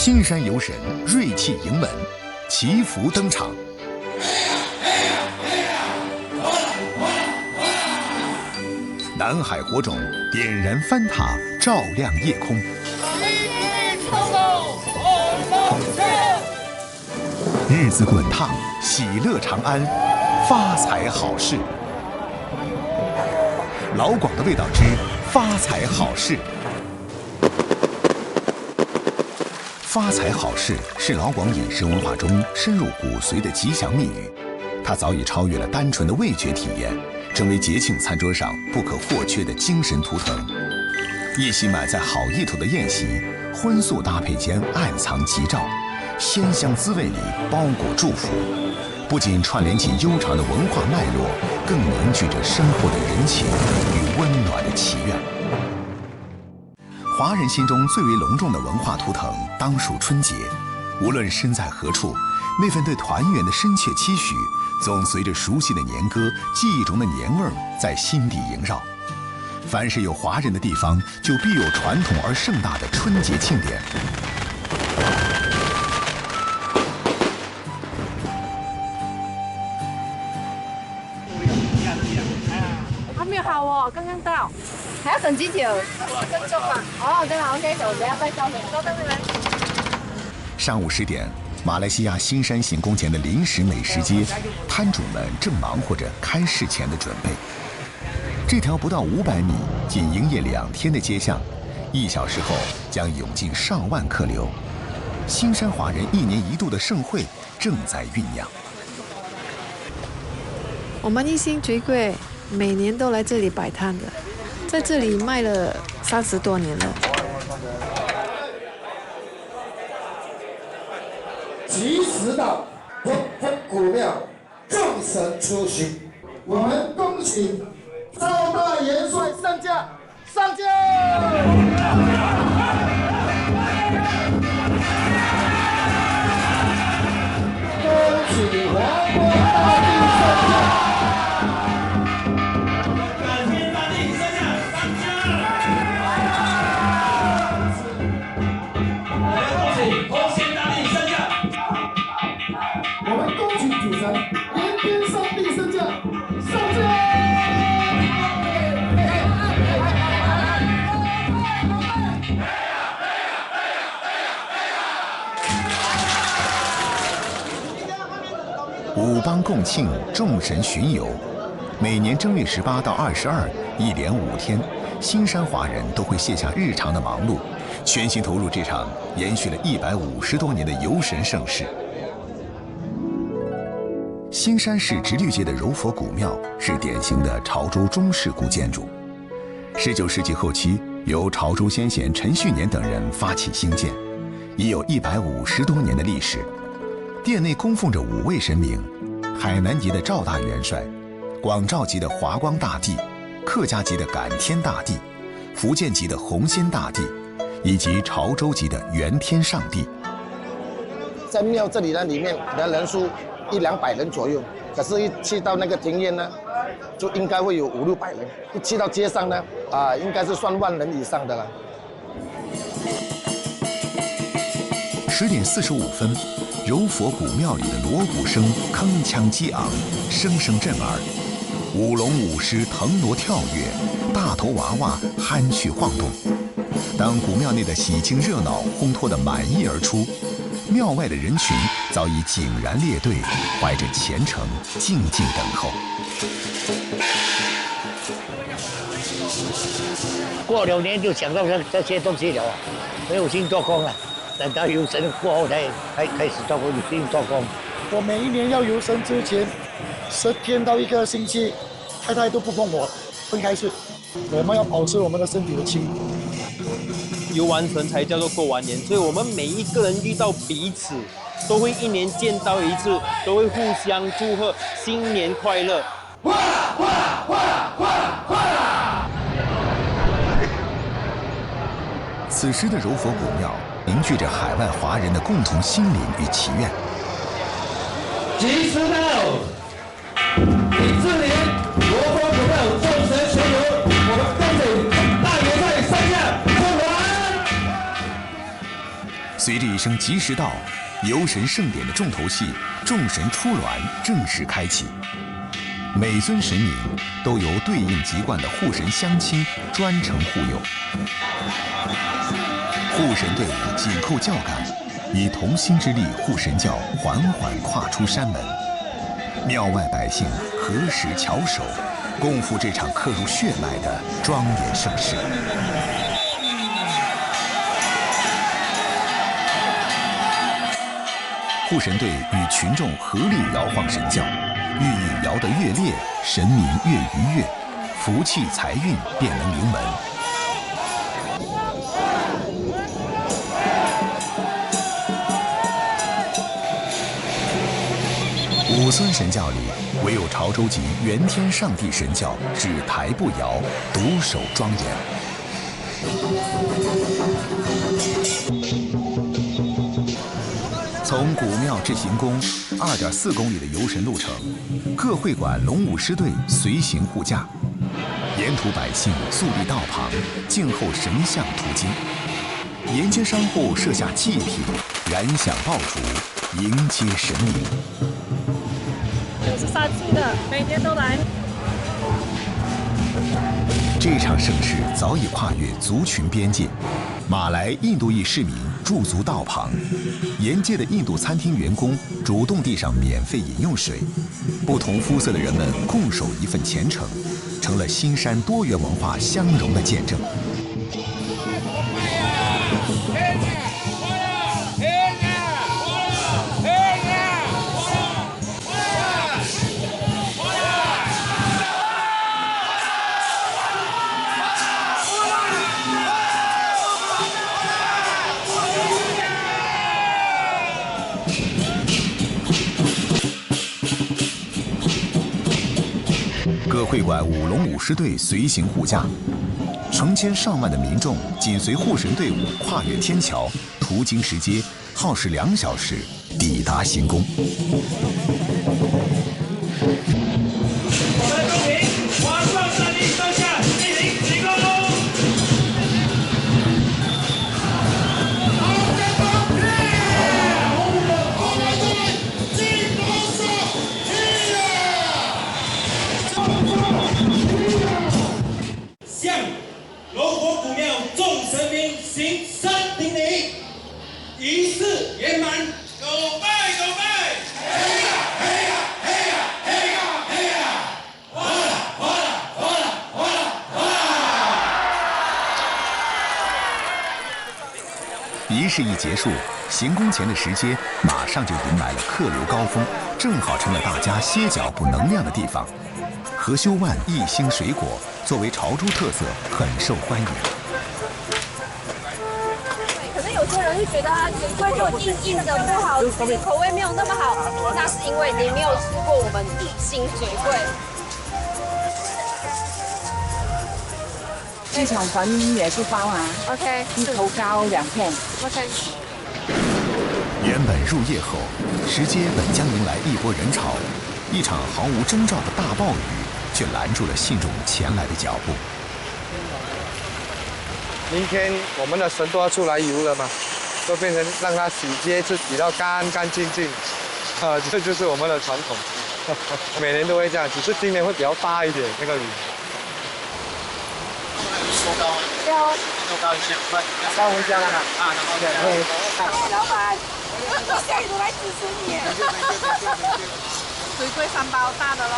新山游神锐气迎门，祈福登场。南海火种点燃翻塔，照亮夜空。日子滚烫，喜乐长安，发财好事。老广的味道之发财好事。发财好事是老广饮食文化中深入骨髓的吉祥密语，它早已超越了单纯的味觉体验，成为节庆餐桌上不可或缺的精神图腾。一席买在好意头的宴席，荤素搭配间暗藏吉兆，鲜香滋味里包裹祝福，不仅串联起悠长的文化脉络，更凝聚着深厚的人情与温暖的祈愿。华人心中最为隆重的文化图腾当属春节，无论身在何处，那份对团圆的深切期许，总随着熟悉的年歌、记忆中的年味儿在心底萦绕。凡是有华人的地方，就必有传统而盛大的春节庆典。还没有好哦，刚刚到。还要等几久？10分钟吧。哦，对了 ，OK， 我等下再交给你。稍等你们。上午10点，马来西亚新山行宫前的临时美食街，摊主们正忙活着开市前的准备。这条不到500米、仅营业2天的街巷，1小时后将涌进上万客流。新山华人1年1度的盛会正在酝酿。我们一心玫瑰每年都来这里摆摊的，在这里卖了30多年了。及时的佛古庙众神出巡，我们恭请赵大元帅上架，上架！恭喜皇国大帝上架！五邦共庆，众神巡游。每年正月18到22，一连5天，新山华人都会卸下日常的忙碌，全心投入这场延续了150多年的游神盛事。新山市直隶街的柔佛古庙是典型的潮州中式古建筑，19世纪后期由潮州先贤陈旭年等人发起兴建，已有150多年的历史。殿内供奉着5位神明：海南籍的赵大元帅，广肇籍的华光大帝，客家籍的感天大帝，福建籍的洪仙大帝，以及潮州籍的元天上帝。在庙这里呢，里面的人数100-200人左右，可是一去到那个庭院呢，就应该会有500-600人。一去到街上呢，应该是算万人以上的了。10点45分，柔佛古庙里的锣鼓声铿锵激昂，声声震耳。舞龙舞狮腾挪跳跃，大头娃娃憨趣晃动。当古庙内的喜庆热闹烘托得满溢而出，庙外的人群早已井然列队，怀着虔诚静静等候。过2年就想到这些东西了，没有心做工了。等到游神过后才开始做工，有心做工。我每一年要游神之前10天到1个星期，太太都不碰我，分开睡。我们要保持我们的身体的轻。游完神才叫做过完年，所以我们每一个人遇到彼此，都会1年见到1次，都会互相祝贺新年快乐。此时的柔佛古庙凝聚着海外华人的共同心灵与祈愿。及时到，李志林，柔佛古庙众神巡游，我们恭喜大元帅上架，送完。随着一声吉时到，游神盛典的重头戏“众神出銮”正式开启。每尊神明都由对应籍贯的护神乡亲专程护佑。护神队伍紧扣教杆，以同心之力护神教缓缓跨出山门。庙外百姓合十翘首，共赴这场刻入血脉的庄严盛事。护神队与群众合力摇晃神教，寓意摇得越烈，神明越愉悦，福气财运便能临门。五尊神教里，唯有潮州籍元天上帝神教只抬不摇，独守庄严。从古庙至行宫，2.4公里的游神路程，各会馆龙舞狮队随行护驾，沿途百姓肃立道旁，静候神像途经。沿街商户设下祭品，燃响爆竹，迎接神明。93次的，每年都来。这场盛事早已跨越族群边界，马来、印度裔市民驻足道旁，沿街的印度餐厅员工主动递上免费饮用水，不同肤色的人们共守一份虔诚，成了新山多元文化相融的见证。各会馆舞龙舞狮队随行护驾，成千上万的民众紧随护神队伍跨越天桥，途经石阶，耗时2小时，抵达行宫。仪式圆满，狗拜狗拜，嘿呀嘿呀嘿呀嘿呀嘿呀，哗啦哗啦哗啦哗啦哗啦。仪式一结束，行宫前的石阶马上就迎来了客流高峰，正好成了大家歇脚补能量的地方。何修万一星水果作为潮州特色，很受欢迎。有些人会觉得它水桂就硬硬的不好吃，口味没有那么好，那是因为你没有吃过我们一星水桂。这场粉也是包啊 OK， 一头高2片。OK。原本入夜后，石阶本将迎来一波人潮，一场毫无征兆的大暴雨却拦住了信众前来的脚步。明天我们的神都要出来游了嘛，就变成让它洗街是比较干干净净，这就是我们的传统，每年都会这样，只是今年会比较大一点那个雨。收高，收高一下，快，到回家了哈。啊，老板，我下雨都来支持你。水桂3包大的咯。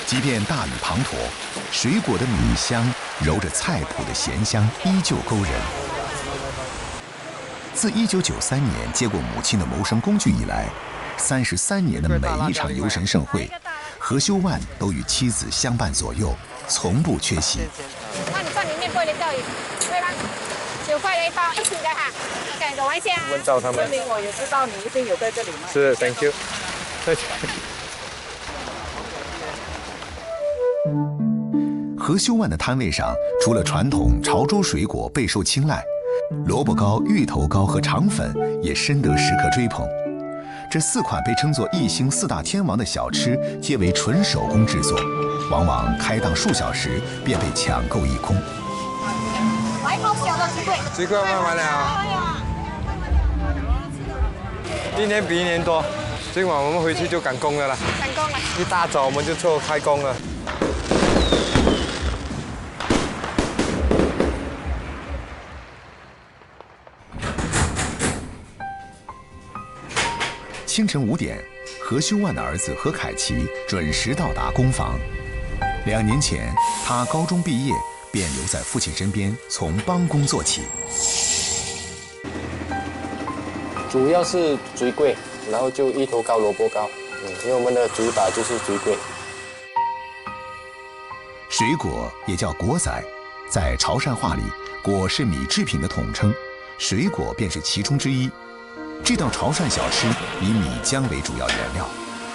即便大雨滂沱，水果的米香揉着菜谱的咸香依旧勾人。自1993年接过母亲的谋生工具以来，33年的每一场游神盛会，何修万都与妻子相伴左右，从不缺席。那你放里面过一点钓鱼，对吧？9块的一包，一起的哈。感谢玩一下。问照他们。证明我也知道你一定有在这里卖。是 ，Thank you。何修万的摊位上，除了传统潮州水果备受青睐，萝卜糕、芋头糕和肠粉也深得食客追捧。这4款被称作一星4大天王的小吃，皆为纯手工制作，往往开档数小时便被抢购一空。来一包小的。水柜。水柜卖完了，一年比一年多。今晚我们回去就赶工了啦。赶工了。一大早我们就做开工了。清晨5点，何修万的儿子何凯琪准时到达工坊。2年前，他高中毕业便留在父亲身边，从帮工做起。主要是水柜，然后就一头高萝卜糕，因为我们的主打就是水柜。水果也叫果仔，在潮汕话里，果是米制品的统称，水果便是其中之一。这道潮汕小吃以米浆为主要原料，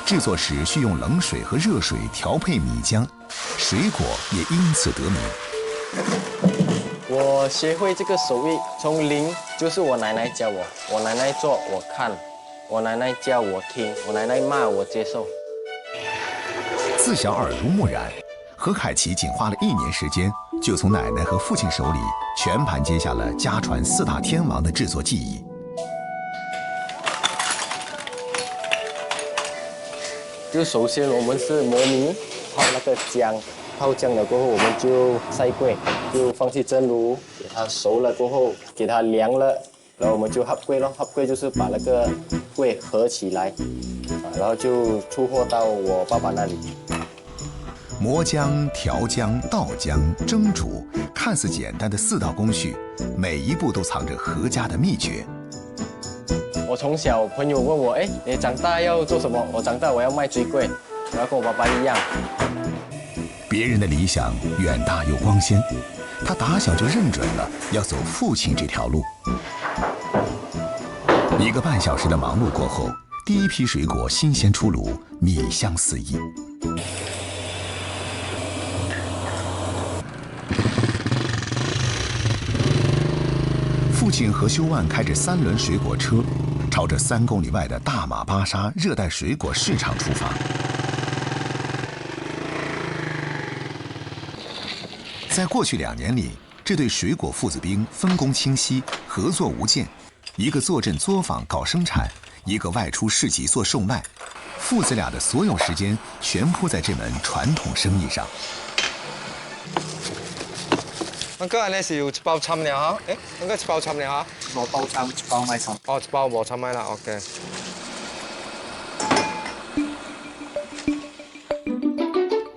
制作时需用冷水和热水调配米浆，水果也因此得名。我学会这个手艺从零，就是我奶奶教我，我奶奶做我看，我奶奶教我听，我奶奶骂我接受。自小耳濡目染，何凯琪仅花了1年时间，就从奶奶和父亲手里全盘接下了家传4大天王的制作技艺。就首先我们是磨米，泡那个姜，泡姜了过后我们就晒柜，就放去蒸炉，给它熟了过后给它凉了，然后我们就合柜咯，合柜就是把那个柜合起来，然后就出货到我爸爸那里。磨浆、调浆、倒浆、蒸煮，看似简单的4道工序，每一步都藏着何家的秘诀。我从小朋友问我，你长大要做什么？我长大我要卖水柜，我要跟我爸爸一样。别人的理想远大又光鲜，他打小就认准了要走父亲这条路。1个半小时的忙碌过后，第一批水果新鲜出炉，米香四溢。父亲何修万开着3轮水果车，朝着3公里外的大马巴沙热带水果市场出发。在过去2年里，这对水果父子兵分工清晰，合作无间，一个坐镇作坊搞生产，一个外出市集做售卖，父子俩的所有时间全扑在这门传统生意上。阿哥，你是要1包參了嚇？應該1包參了嚇？2包參，1包米參。哦，1包無參米啦 ，OK。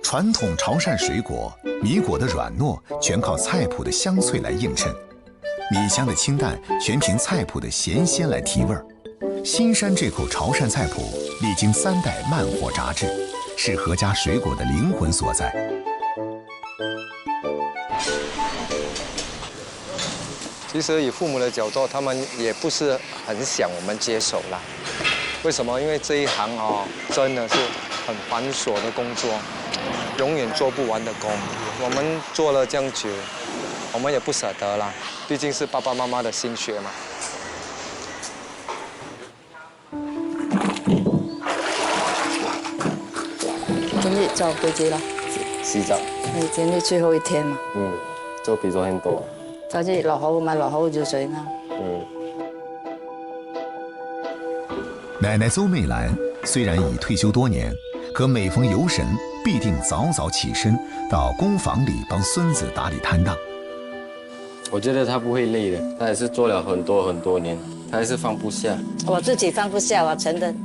傳統潮汕水果，米果的軟糯全靠菜譜的香脆來映襯，米香的清淡全憑菜譜的鹹鮮來提味兒。新山這口潮汕菜譜歷經3代慢火炸製，是何家水果的靈魂所在。其實以父母的角度，他們也不是很想我們接手啦。為什麼？因為這一行真的是很繁瑣的工作，永遠做不完的工。我們做了這樣久，我們也不捨得啦，畢竟是爸爸媽媽的心血嘛。今日就回家了，洗澡。今天最後一天嘛。就比昨天多。早知落好咪落好就水啦。奶奶邹媚兰虽然已退休多年，可每逢游神，必定早早起身到工坊里帮孙子打理摊档。我觉得他不会累的，他也是做了很多年，他还是放不下。我自己放不下，我承认，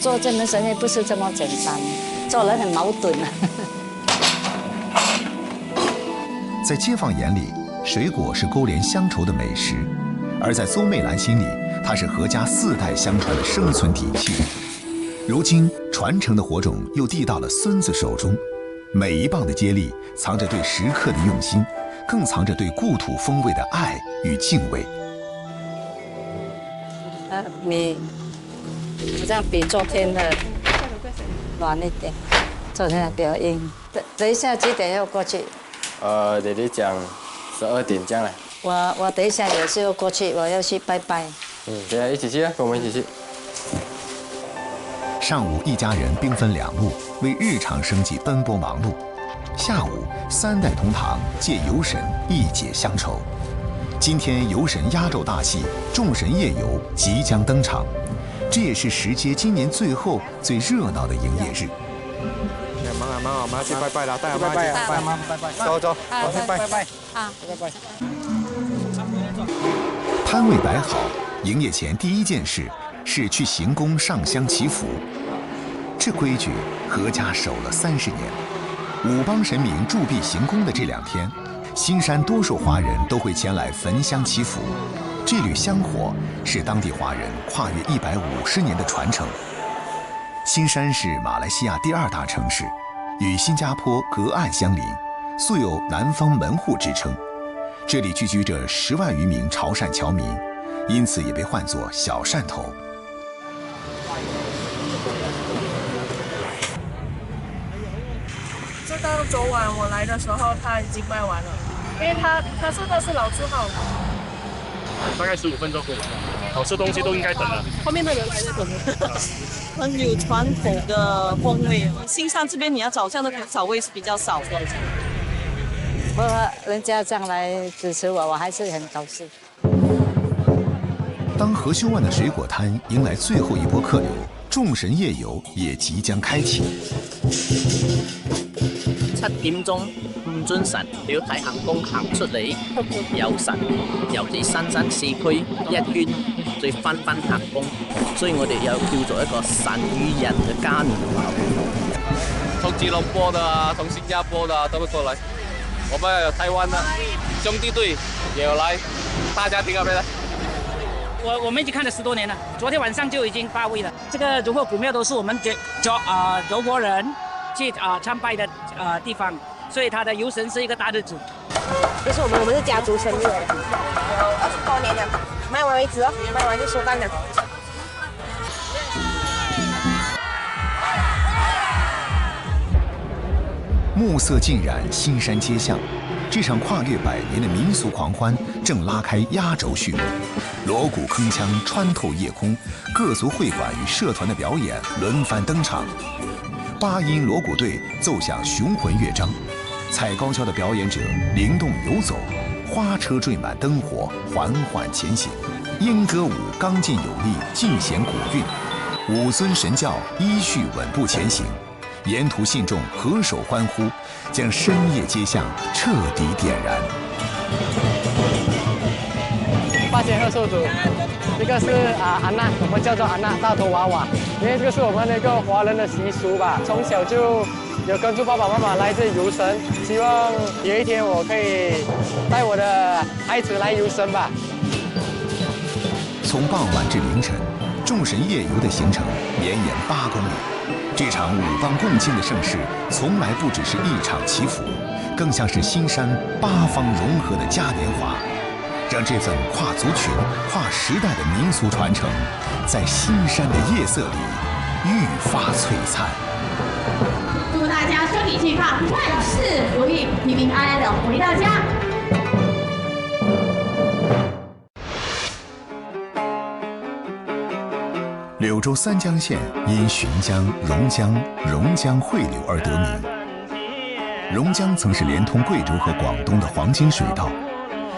做这门生意不是这么简单，做人很矛盾啊。在街坊眼里，水果是勾连乡愁的美食，而在邹媚兰心里，它是何家4代相传的生存底气。如今传承的火种又递到了孙子手中，每一棒的接力藏着对食客的用心，更藏着对故土风味的爱与敬畏。米好像比昨天的软一点，昨天的比较硬。等一下几点要过去？姐姐讲12点这样了。我等一下也是要过去，我要去拜拜。等下一起去啊，跟我们一起去。上午一家人兵分2路，为日常生计奔波忙碌。下午3代同堂借游神一解乡愁。今天游神压轴大戏《众神夜游》即将登场，这也是石街今年最后最热闹的营业日。我们要去拜拜了，带我们去拜拜，走走，我去拜拜。好，拜拜。摊位摆好，营业前第一件事是去行宫上香祈福。这规矩何家守了30年。五邦神明驻跸行宫的这2天，新山多数华人都会前来焚香祈福。这缕香火是当地华人跨越150年的传承。新山是马来西亚第2大城市，与新加坡隔岸相邻，素有南方门户之称。这里聚居着10万余名潮汕侨民，因此也被唤作小汕头。这到昨晚我来的时候，它已经卖完了，因为它说的是老字号，大概15分钟可以。好吃东西都应该等了。后面的人还在等。很有传统的风味。新山这边你要找这样的草味是比较少的。不过人家这样来支持我，我还是很高兴。当河修湾的水果摊迎来最后一波客流，众神夜遊也即將開始。7點鐘唔准神要睇行宮行出嚟，有神由住新山市區一圈，再翻行宮，所以我哋有叫做一個神與人嘅嘉年華。從吉隆坡的啊，從新加坡的啊，都會過來。我們有台灣的兄弟隊也有來，大家聽到沒有？我们已经看了10多年了，昨天晚上就已经发威了。这个柔佛古庙都是我们柔佛人去参拜的地方，所以它的游神是一个大日子。这是我们是家族生意，有20多年了，卖完为止哦，卖完就收单了。暮色浸染新山街巷，这场跨越100年的民俗狂欢正拉开压轴序幕。锣鼓铿锵穿透夜空，各族会馆与社团的表演轮番登场。8音锣鼓队奏响雄浑乐章，踩高跷的表演者灵动游走，花车缀满灯火缓缓前行。莺歌舞刚劲有力，尽显古韵。5尊神教依序稳步前行，沿途信众合手欢呼，将深夜街巷彻底点燃。8仙贺寿主，这个是安娜，我们叫做安娜大头娃娃，因为这个是我们的一个华人的习俗吧。从小就有跟着爸爸妈妈来这里游神，希望有一天我可以带我的孩子来游神吧。从傍晚至凌晨，众神夜游的行程绵延8公里。这场五邦共庆的盛事，从来不只是一场祈福，更像是新山8方融合的嘉年华。让这份跨族群、跨时代的民俗传承，在新山的夜色里愈发璀璨。祝大家身体健康，万事如意，平平安安的回到家。柳州三江县因浔江、榕江汇流而得名。榕江曾是连通贵州和广东的黄金水道。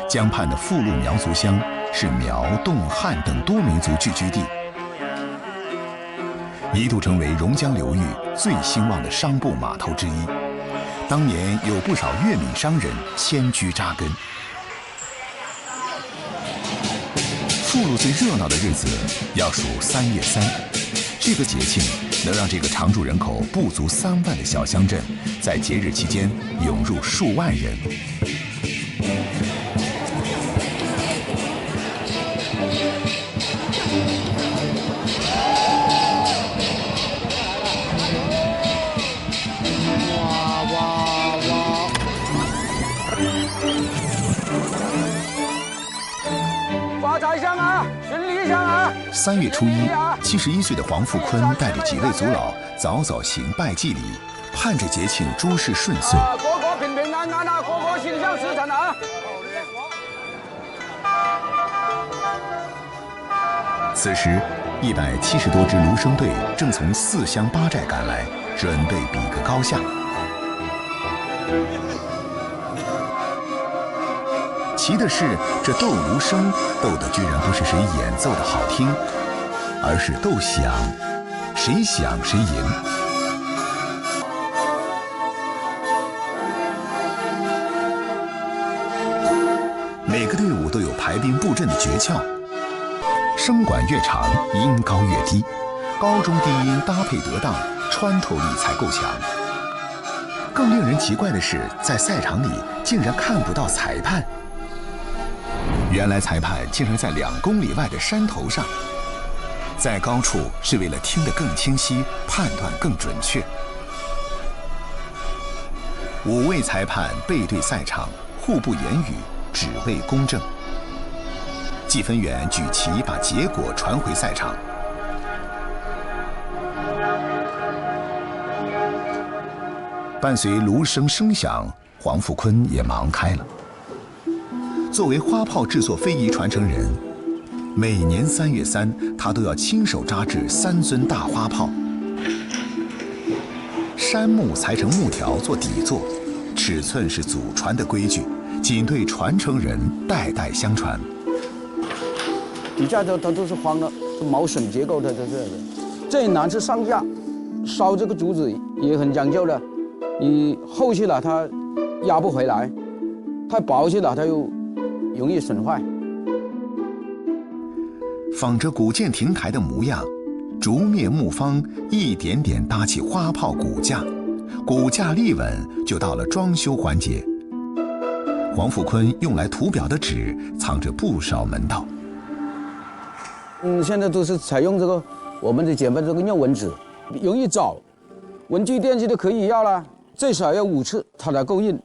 江畔的富路苗族乡是苗、侗、汉等多民族聚居地，一度成为榕江流域最兴旺的商埠码头之一。当年有不少粤闽商人迁居扎根。富路最热闹的日子要数3月3，这个节庆能让这个常住人口不足3万的小乡镇，在节日期间涌入数万人。发财香啊，巡礼香啊！3月初1，71岁的黄富坤带着几位族老早早行拜祭礼，盼着节庆诸事顺遂。个个平平安安啊，个个心想事成啊！此时，170多支芦笙队正从4乡8寨赶来，准备比个高下。奇的是，这斗芦声斗的居然不是谁演奏的好听，而是斗响，谁响谁赢。每个队伍都有排兵布阵的诀窍，声管越长，音高越低，高中低音搭配得当，穿透力才够强。更令人奇怪的是，在赛场里竟然看不到裁判。原来裁判竟然在2公里外的山头上，在高处是为了听得更清晰，判断更准确。5位裁判背对赛场，互不言语，只为公正。计分员举旗把结果传回赛场。伴随芦声声响，黄富坤也忙开了。作为花炮制作非遗传承人，每年3月3，他都要亲手扎制3尊大花炮。杉木裁成木条做底座，尺寸是祖传的规矩，仅对传承人代代相传。底下它都是方的，是毛榫结构的，这是。最难是上架，烧这个竹子也很讲究的。你厚去了它压不回来，太薄去了它又容易损坏。仿着古建亭台的模样，竹篾木方一点点搭起花炮骨架，骨架立稳，就到了装修环节。黄富坤用来涂表的纸藏着不少门道。现在都是采用这个我们的剪报这个用纹纸，容易找，文具店去的可以要了，最少要5次它才够硬。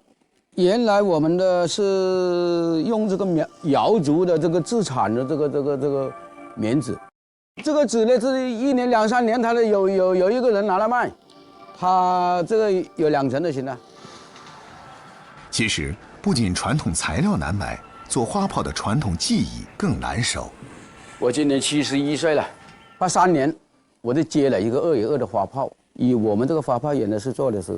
原来我们的是用这个瑶族的这个自产的这个棉纸，这个纸呢是1年2、3年，它的有一个人拿来卖，他这个有2成的行了。其实不仅传统材料难买，做花炮的传统技艺更难守。我今年71岁了，83年我就接了一个2月2的花炮。以我们这个花炮原来是做的是，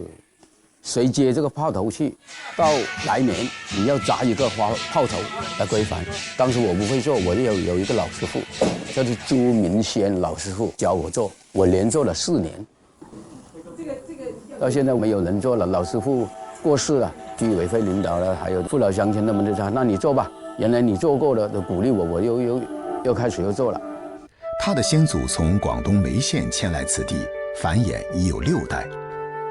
谁接这个炮头去，到来年你要扎一个炮头来规范。当时我不会做，我就有一个老师傅，叫做朱明先老师傅教我做，我连做了4年。到现在没有人做了，老师傅过世了，居委会领导了，还有父老乡亲他们就说：“那你做吧。”原来你做过的，都鼓励我，我又开始又做了。他的先祖从广东梅县迁来此地，繁衍已有6代。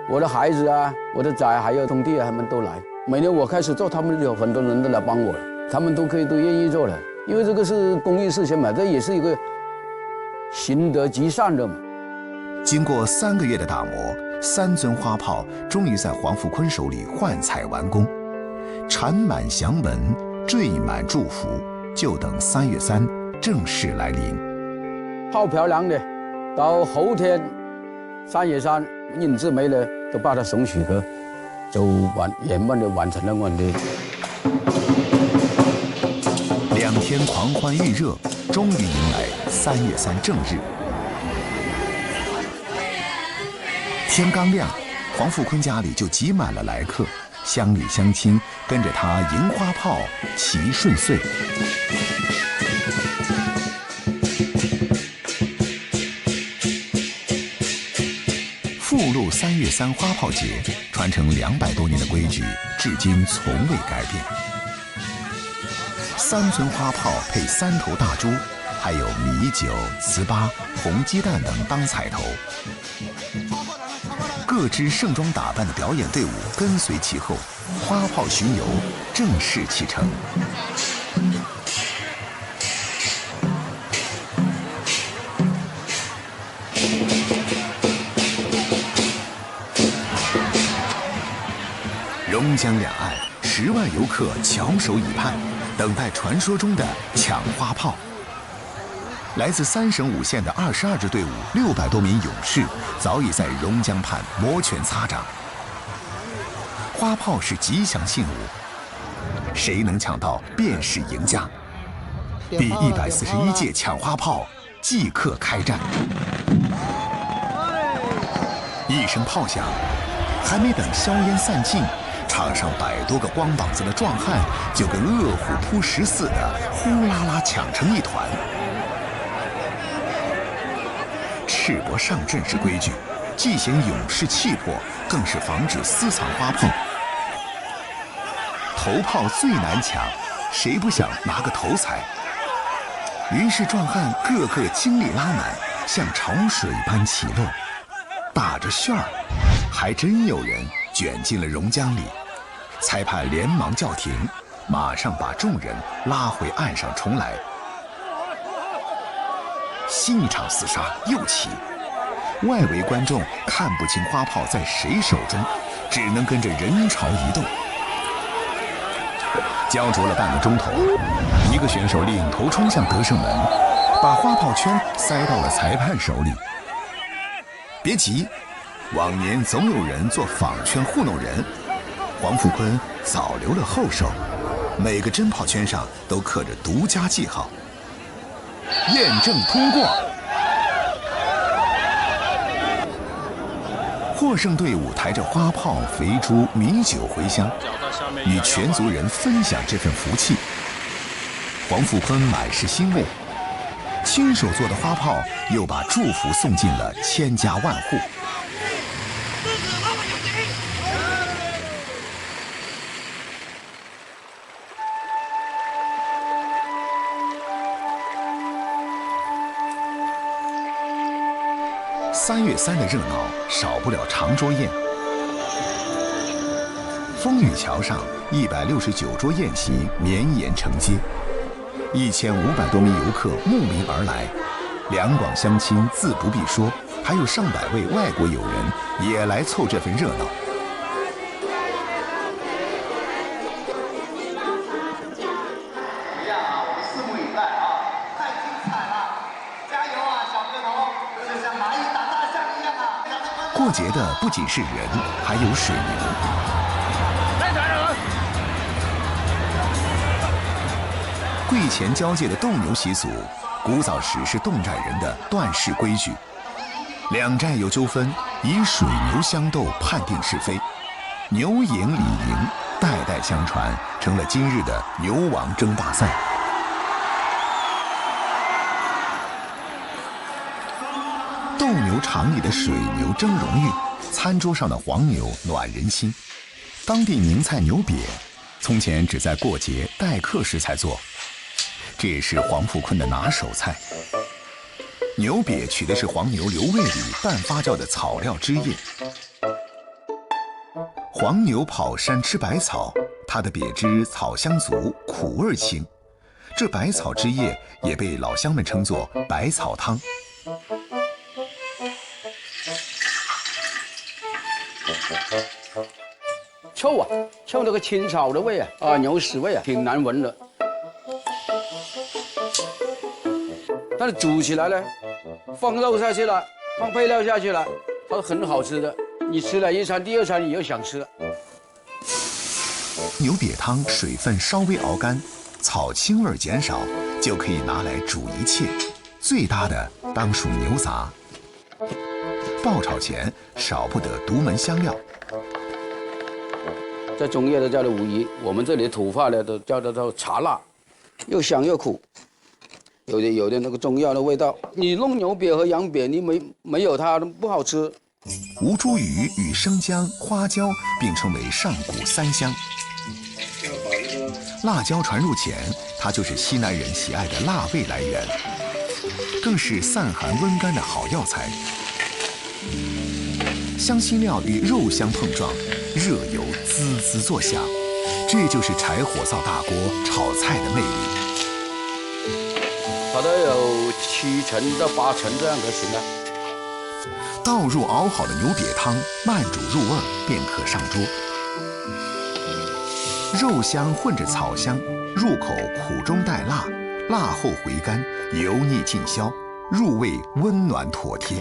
我的孩子啊，我的崽还有兄弟啊，他们都来。每年我开始做，他们有很多人都来帮我了，他们都愿意做了，因为这个是公益事情嘛，这也是一个行得积善的嘛。经过3个月的打磨，3尊花炮终于在黄富坤手里换彩完工，缠满祥文，缀满祝福，就等3月3正式来临。炮漂亮的，到后天3月3印制没了，都把它送许可，就圆满的完成了我们的。2天狂欢预热，终于迎来3月3正日。天刚亮，黄富坤家里就挤满了来客，乡里乡亲跟着他迎花炮，齐顺遂。富禄3月3花炮节传承200多年的规矩，至今从未改变。3尊花炮配3头大猪，还有米酒、糍粑、红鸡蛋等当彩头。各支盛装打扮的表演队伍跟随其后，花炮巡游正式启程。榕江两岸10万游客翘首以盼，等待传说中的抢花炮。来自3省5县的22支队伍，600多名勇士早已在榕江畔摩拳擦掌。花炮是吉祥信物，谁能抢到便是赢家。第141届抢花炮即刻开战。一声炮响，还没等硝烟散尽，场上100多个光膀子的壮汉就跟饿虎扑食似的，呼啦啦抢成一团。赤膊上阵是规矩，既显勇士气魄，更是防止私藏花炮。头炮最难抢，谁不想拿个头彩？于是壮汉个个精力拉满，像潮水般起落，打着旋儿，还真有人卷进了熔浆里。裁判连忙叫停，马上把众人拉回岸上重来。新一场厮杀又起，外围观众看不清花炮在谁手中，只能跟着人潮移动。焦灼了半个钟头，一个选手领头冲向得胜门，把花炮圈塞到了裁判手里。别急，往年总有人做仿圈糊弄人，黄富坤早留了后手，每个真炮圈上都刻着独家记号。验证通过，获胜队伍抬着花炮、肥猪、米酒回乡，与全族人分享这份福气。黄富坤满是欣慰，亲手做的花炮又把祝福送进了千家万户。3月3的热闹少不了长桌宴。风雨桥上169桌宴席绵延成街，1500多名游客慕名而来，两广乡亲自不必说，还有上百位外国友人也来凑这份热闹。拭目以待啊！太精彩了，加油啊，小个头，就像蚂蚁打大象一样啊！过节的不仅是人，还有水牛。跪前交界的斗牛习俗，古早时是侗寨人的断事规矩。两寨有纠纷，以水牛相斗判定是非，牛赢李赢，代代相传，成了今日的牛王争霸赛。斗牛场里的水牛争荣誉，餐桌上的黄牛暖人心。当地名菜牛瘪，从前只在过节待客时才做，这也是黄富坤的拿手菜。牛瘪取的是黄牛瘤胃里半发酵的草料汁液。黄牛跑山吃百草，它的瘪汁草香足，苦味轻。这百草汁液也被老乡们称作百草汤。臭啊，臭那个青草的味啊，牛屎味啊，挺难闻的。但是煮起来呢，放肉下去了，放配料下去了，它是很好吃的。你吃了一餐，第二餐你又想吃了。牛瘪汤水分稍微熬干，草青味减少，就可以拿来煮一切。最搭的当属牛杂。爆炒前少不得独门香料。在中叶的叫做武夷，我们这里土话呢都叫做茶辣，又香又苦，有点那个中药的味道。你弄牛瘪和羊瘪，你没有它不好吃。吴茱萸与生姜、花椒并称为上古三香。辣椒传入前，它就是西南人喜爱的辣味来源，更是散寒温肝的好药材。香辛料与肉香碰撞，热油滋滋作响，这就是柴火灶大锅炒菜的魅力。它都有7成到8成这样就行了。倒入熬好的牛瘪汤，慢煮入味便可上桌。肉香混着草香，入口苦中带辣，辣后回甘，油腻尽消，入味温暖妥帖。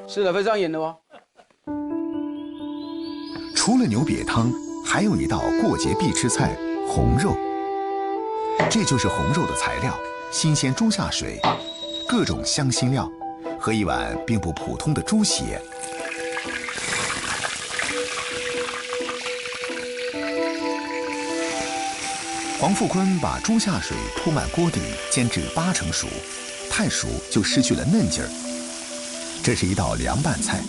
吃了会上瘾的吗？除了牛瘪汤，还有一道过节必吃菜——红肉。这就是红肉的材料：新鲜猪下水，各种香辛料，和一碗并不普通的猪血。黄富坤把猪下水铺满锅底，煎至80%熟，太熟就失去了嫩劲儿。这是一道凉拌菜，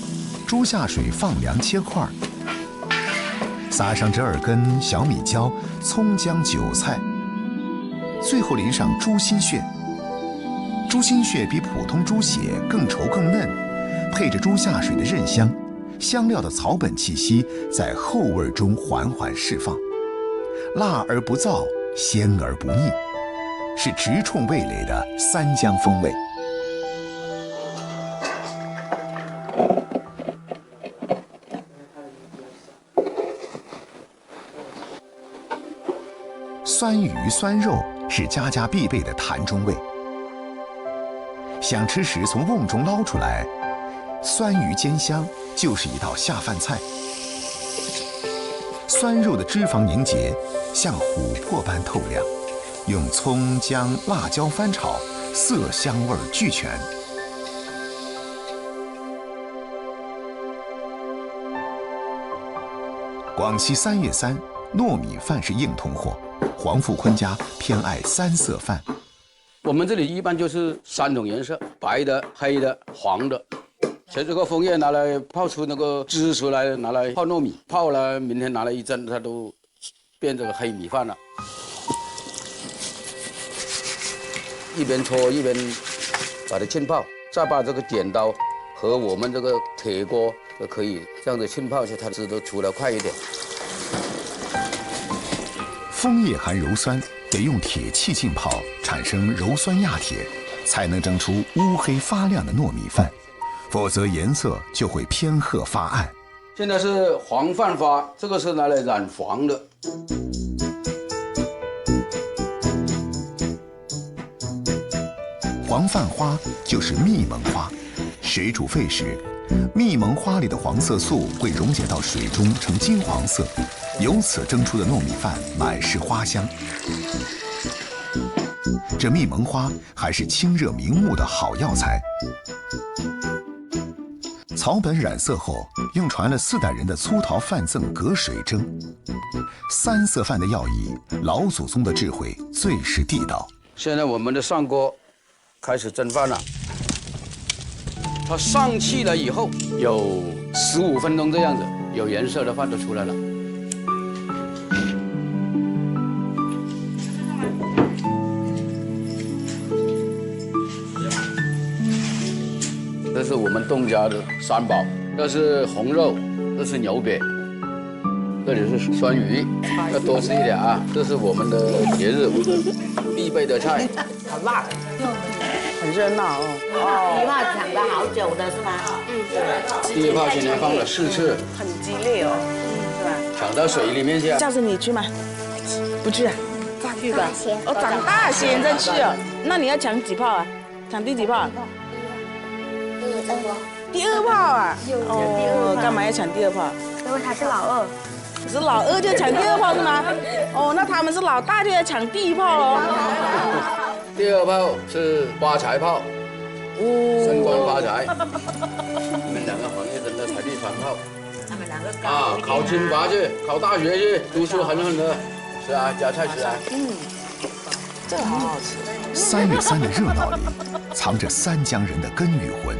猪下水放凉切块，撒上折耳根、小米椒、葱姜、韭菜，最后淋上猪心血。猪心血比普通猪血更稠更嫩，配着猪下水的韧香，香料的草本气息在后味中缓缓释放，辣而不燥，鲜而不腻，是直冲味蕾的三江风味。酸鱼酸肉是家家必备的坛中味，想吃时从瓮中捞出来，酸鱼煎香就是一道下饭菜。酸肉的脂肪凝结，像琥珀般透亮，用葱姜辣椒翻炒，色香味俱全。广西3月3，糯米饭是硬通货。黄富坤家偏爱3色饭。我们这里一般就是3种颜色：白的、黑的、黄的。像这个枫叶拿来泡出那个汁出来，拿来泡糯米，泡了明天拿来一蒸，它都变这个黑米饭了。一边搓一边把它浸泡，再把这个剪刀和我们这个铁锅就可以这样子浸泡下，它汁都出来快一点。枫叶含鞣酸，得用铁器浸泡，产生鞣酸亚铁，才能蒸出乌黑发亮的糯米饭，否则颜色就会偏褐发暗。现在是黄饭花，这个是拿来染黄的。黄饭花就是蜜蒙花，水煮沸时，蜜蒙花里的黄色素会溶解到水中成金黄色，由此蒸出的糯米饭满是花香。这蜜蒙花还是清热明目的好药材。草本染色后，用传了4代人的粗陶饭甑隔水蒸。3色饭的要义，老祖宗的智慧最是地道。现在我们的上锅开始蒸饭了，它上气了以后，有15分钟这样子，有颜色的饭就出来了。这是我们东家的3宝，这是红肉，这是牛瘪，这里是酸鱼，要多吃一点啊。这是我们的节日必备的菜。好辣，很热闹哦。一炮抢了好久的是吗？第一炮今天放了4次，很激烈哦，是吧？抢到水里面去。叫着你去吗？不去啊？去吧。哦，长大先再去哦。那你要抢几炮啊？抢第几炮？第2炮啊！哦，干嘛要抢第2炮？因为他是老2。是老2就抢第2炮是吗？哦，那他们是老大就要抢第1炮哦。第2炮是发财炮，升官发财。你们2个行业真的财力传炮。他们2个啊，考清华去，考大学去，读书狠狠的。是啊，夹菜吃啊。这个好好吃。3月3的热闹里，藏着3江人的根与魂。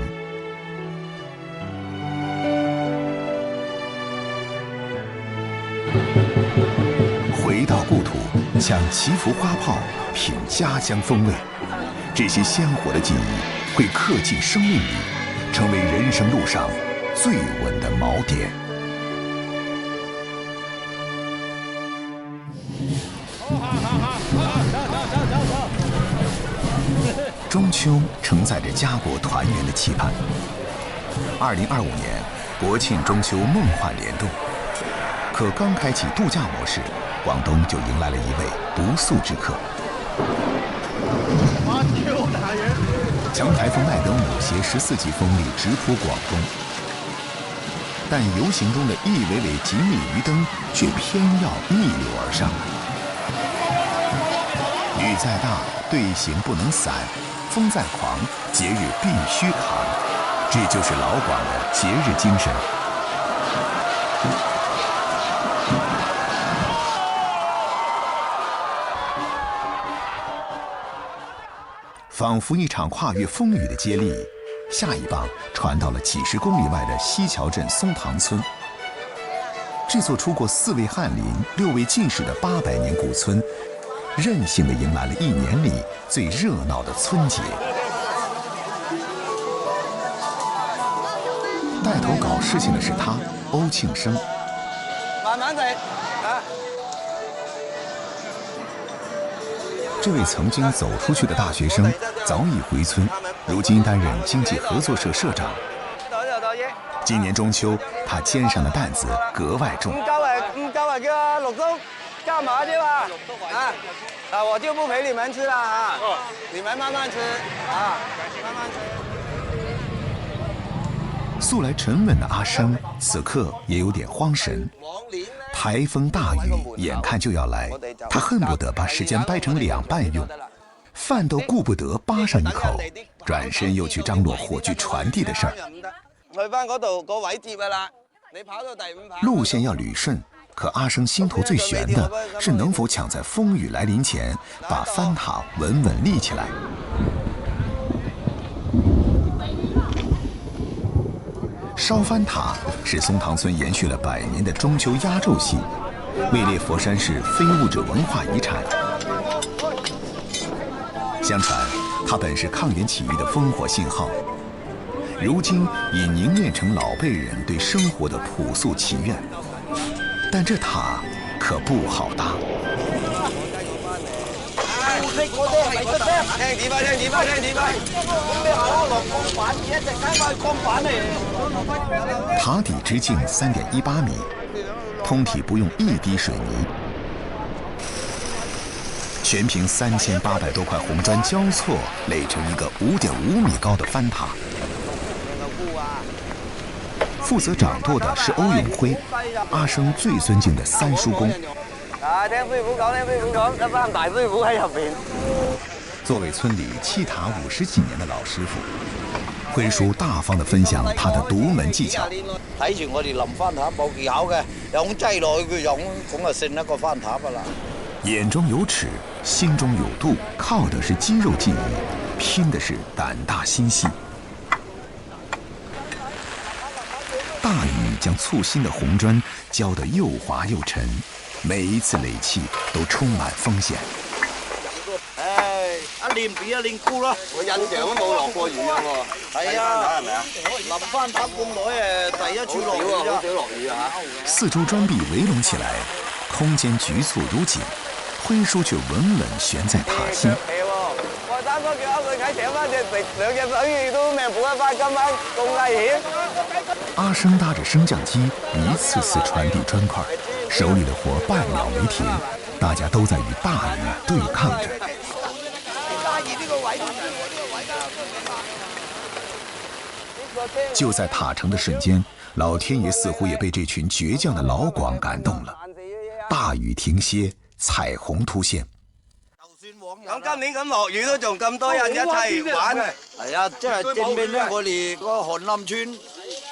回到故土，抢祈福花炮，品家乡风味。这些鲜活的记忆会刻进生命里，成为人生路上最稳的锚点。中秋承载着家国团圆的期盼。2025年，国庆中秋梦幻联动。可刚开启度假模式，广东就迎来了一位不速之客。强台风奈德姆携14级风力直扑广东，但游行中的一尾尾吉米鱼灯却偏要逆流而上。雨再大，队形不能散；风再狂，节日必须扛。这就是老广的节日精神。仿佛一场跨越风雨的接力，下一棒传到了几10公里外的西桥镇松塘村。这座出过4位翰林、6位进士的800年古村，任性地迎来了1年里最热闹的春节。带头搞事情的是他，欧庆生。慢慢地啊！这位曾经走出去的大学生早已回村，如今担任经济合作社社长。今年中秋，他肩上的担子格外重。唔夠啊，叫阿陸東加碼啫嘛。啊，我就不陪你們吃了啊，你們慢慢吃啊，慢慢吃。素来沉稳的阿生，此刻也有点慌神。台风大雨眼看就要来，他恨不得把时间掰成2半用，饭都顾不得扒上一口，转身又去张罗火炬传递的事儿。去翻嗰度個位接㗎啦，你跑到第5排。路线要捋顺，可阿生心头最悬的是能否抢在风雨来临前把翻塔稳稳立起来。烧翻塔是松塘村延续了100年的中秋压轴戏，位列佛山市非物质文化遗产。相传，它本是抗元起义的烽火信号，如今已凝练成老辈人对生活的朴素祈愿。但这塔可不好搭。聽指揮，聽指揮，聽指揮。咁你下啦落鋼板，一直睇翻鋼板嚟。塔底直徑3.18米，通体不用1滴水泥，全凭3800多块红砖交错垒成一个5.5米高的翻塔。负责掌舵的是欧永辉，阿生最尊敬的3叔公。聽師傅講，聽師傅講，一班大師傅喺入邊。作為村里砌塔50幾年的老師傅，輝叔大方地分享他的獨門技巧。睇住我哋淋翻塔冇技巧嘅，有咁擠落去佢有咁就成一個翻塔噶啦。眼中有尺，心中有度，靠的是肌肉記憶，拼的是膽大心細。大雨將簇新的紅磚澆得又滑又沉，每一次壘砌都充滿風險。一年比一年高咯，我印象都冇落過雨嘅喎。係啊，係咪啊？淋翻塔咁耐第一次落雨啊，好少落雨啊嚇。四周磚壁圍攏起來，空間局促如井，輝叔卻穩穩懸在塔心。我3個腳佢睇請翻隻2隻手語都命補一翻，今晚咁危險。阿生搭着升降機一次次傳遞磚塊，手裡的活半秒沒停，大家都在與大雨對抗着。就在塔成的瞬間，老天爺似乎也被這群倔強的老廣感動了。大雨停歇，彩虹突現。咁今年咁落雨都仲咁多人一齊玩。係啊，即係證明咧，我哋個韓林村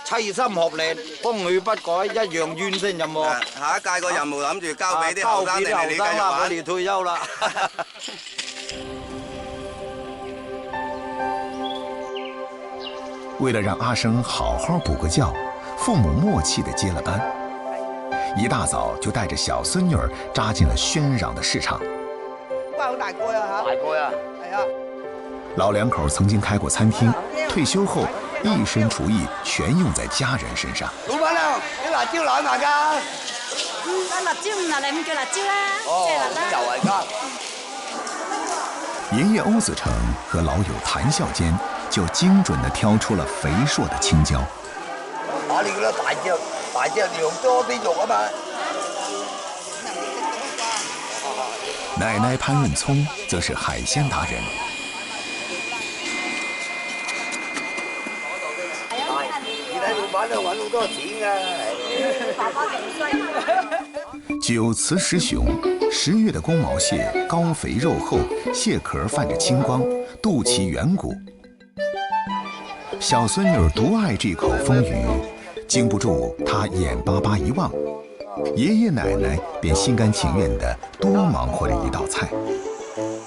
齊心合力，風雨不改，一樣完成任務。下一屆個任務諗住交俾啲後生定係你繼續玩？我哋退休啦。為了讓阿生好好補個覺，父母默契地接了班，一大早就帶着小孫女兒扎進了喧嚷的市場。好大個呀嚇！大個呀！係啊。老兩口曾經開過餐廳，退休後一身廚藝全用在家人身上。老闆娘，啲辣椒攞埋㗎。辣椒唔辣，你唔叫辣椒啦。又係㗎。爺爺歐子成和老友談笑間，就精準地挑出了肥碩的青椒。把你嗰啲大隻量多啲肉啊嘛。奶奶潘潤聰則是海鮮達人。你睇老闆都揾好多錢㗎。酒瓷十雄，10月的公毛蟹高肥肉厚，蟹殼泛着青光，肚臍圓鼓。小孫女獨愛這口風雨，經不住她眼巴巴一望，爺爺奶奶便心甘情願地多忙活了一道菜。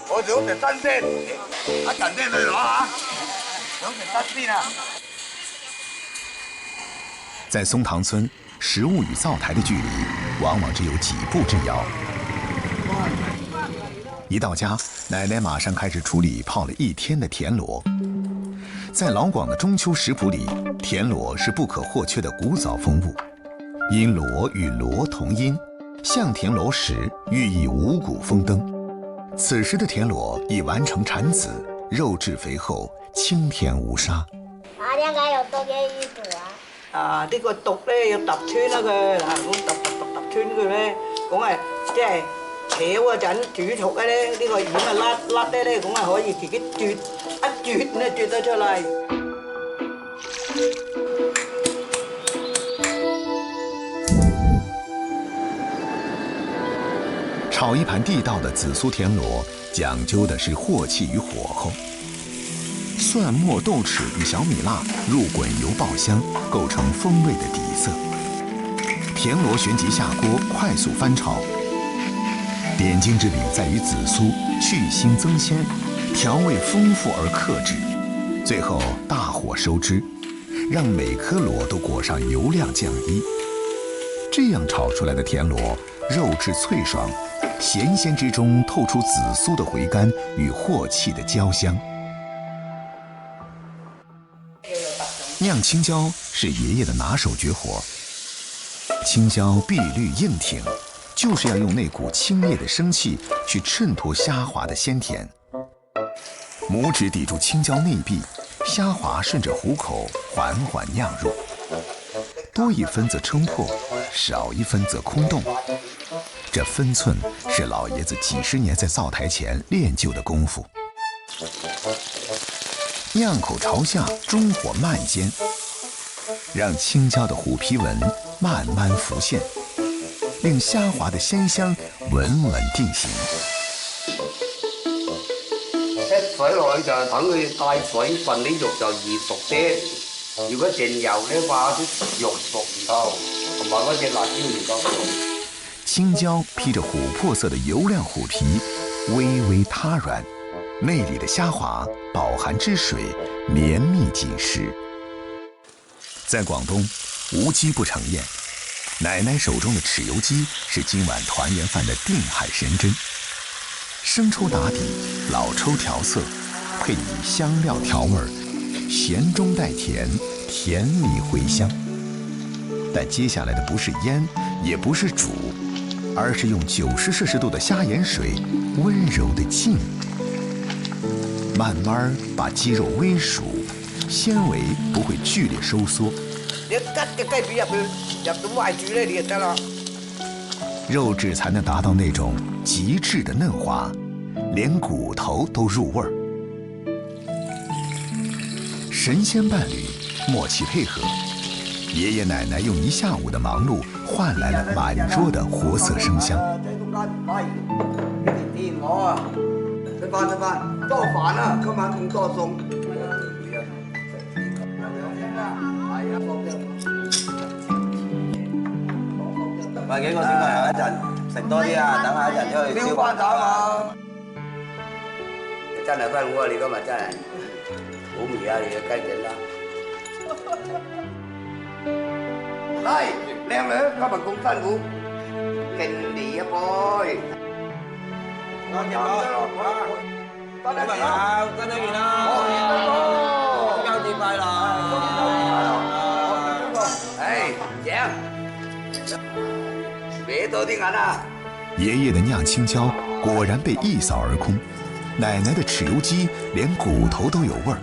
我想食新鮮。一陣俾你攞嚇，想食得先啊！在松塘村，食物与灶台的距离往往只有几步之遥。一到家，奶奶马上开始处理泡了一天的田螺。在老广的中秋食谱里，田螺是不可或缺的古早风物。因螺与螺同音，向田螺时寓意五谷丰登。此时的田螺已完成产子，肉质肥厚，清甜無沙。點解有多嘅意思啊？呢個毒咧要揼穿啦佢，嗱咁揼穿佢咧，咁係即係炒嗰陣煮熟嘅咧，呢個染啊甩咧，咁係可以自己啜，一啜咧啜得出嚟。炒一盘地道的紫苏田螺，讲究的是镬气与火候。蒜末、豆豉与小米辣入滚油爆香，构成风味的底色。田螺旋即下锅，快速翻炒。点睛之笔在于紫苏，去腥增鲜，调味丰富而克制。最后大火收汁，让每颗螺都裹上油亮酱衣。这样炒出来的田螺，肉质脆爽，咸鲜之中透出紫苏的回甘与镬气的焦香。酿青椒是爷爷的拿手绝活。青椒碧绿硬挺，就是要用那股清冽的生气去衬托虾滑的鲜甜。拇指抵住青椒内壁，虾滑顺着虎口缓缓酿入。多一分则撑破，少一分则空洞。这分寸是老爷子几十年在灶台前练就的功夫。酿口朝下，中火慢煎，让青椒的虎皮纹慢慢浮现，令虾滑的鲜香稳稳定型。一水落去就等佢帶水分，啲肉就易熟啲。如果淨油咧話，啲肉熟唔夠，同埋嗰隻辣椒唔夠熟。青椒披着琥珀色的油亮虎皮，微微塌软，内里的虾滑饱含汁水，绵密紧实。在广东，无鸡不成宴，奶奶手中的豉油鸡是今晚团圆饭的定海神针。生抽打底，老抽调色，配以香料调味，咸中带甜，甜蜜回香。但接下来的不是腌，也不是煮，而是用90摄氏度的虾盐水温柔地浸，慢慢把鸡肉煨熟，纤维不會劇烈收縮。你吉隻雞髀入到壞住咧，你就得啦。肉質才能達到那種極致的嫩滑，連骨頭都入味兒。神仙伴侶，默契配合，爺爺奶奶用一下午的忙碌換來了滿桌的活色生香。掂我啊！食飯，多飯啊！今晚咁多餸。喂，幾個小朋友一陣食多啲啊！等下一陣出去燒飯炒啊！真係辛苦啊！你今日真係好味啊！你嘅雞翼啦。嚟，靚女，今日咁辛苦，勁你啊，boy！多謝多，多謝朋友，跟得完啦，中秋節快樂！哎，贏！別多啲眼啊！爺爺的釀青椒果然被一掃而空，奶奶的豉油雞連骨頭都有味兒。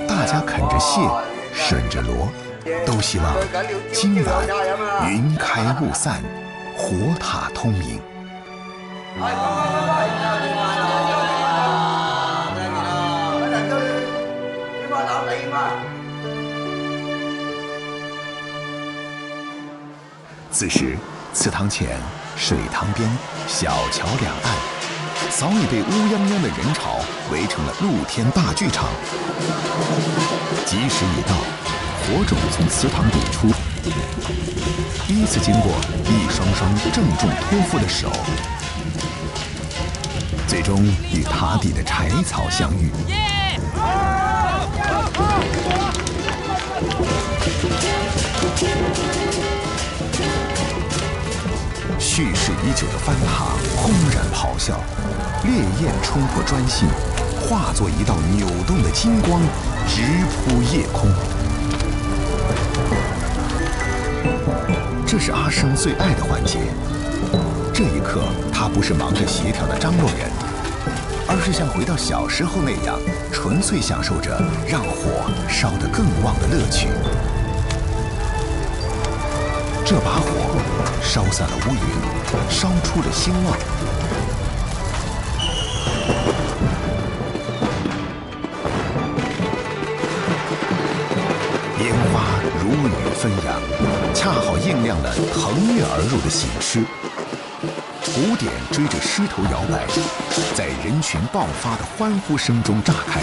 大家啃着蟹，吮着螺，都希望今晚雲開霧散，火塔通明。此时，祠堂前、水塘边、小桥两岸，早已被乌泱泱的人潮围成了露天大剧场。吉时已到，火种从祠堂底出，依次经过一双双郑重托付的手，最终与塔底的柴草相遇。蓄势已久的翻塔轰然咆哮，烈焰冲破砖隙，化作一道扭动的金光，直扑夜空。这是阿生最爱的环节。这一刻，他不是忙着协调的张罗人，而是像回到小时候那样，纯粹享受着让火烧得更旺的乐趣。这把火烧散了乌云，烧出了兴旺。烟花如雨纷扬，恰好映亮了腾跃而入的醒狮。鼓点追着狮头摇摆，在人群爆发的欢呼声中炸开。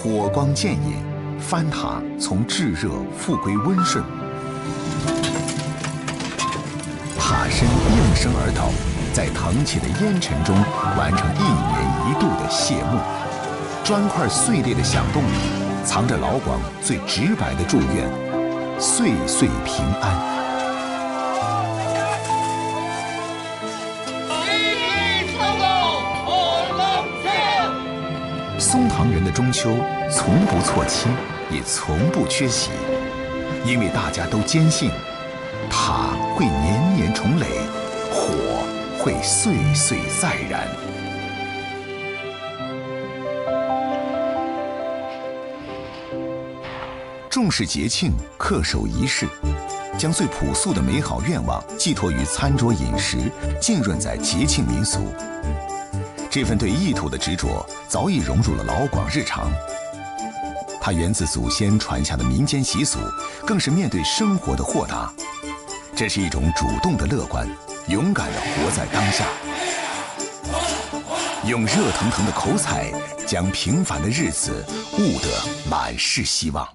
火光渐隐，翻塔从炙热复归温顺，塔身应声而倒，在腾起的烟尘中完成1年1度的谢幕。砖块碎裂的响动里，藏着老广最直白的祝愿：岁岁平安。松唐人的中秋从不错期，也从不缺席，因为大家都坚信，塔会年年重垒，火会岁岁再燃。重视节庆，恪守仪式，将最朴素的美好愿望寄托于餐桌饮食，浸润在节庆民俗。这份对意土的执着早已融入了老广日常，它源自祖先传下的民间习俗，更是面对生活的豁达。这是一种主动的乐观，勇敢地活在当下，用热腾腾的口彩将平凡的日子悟得满是希望。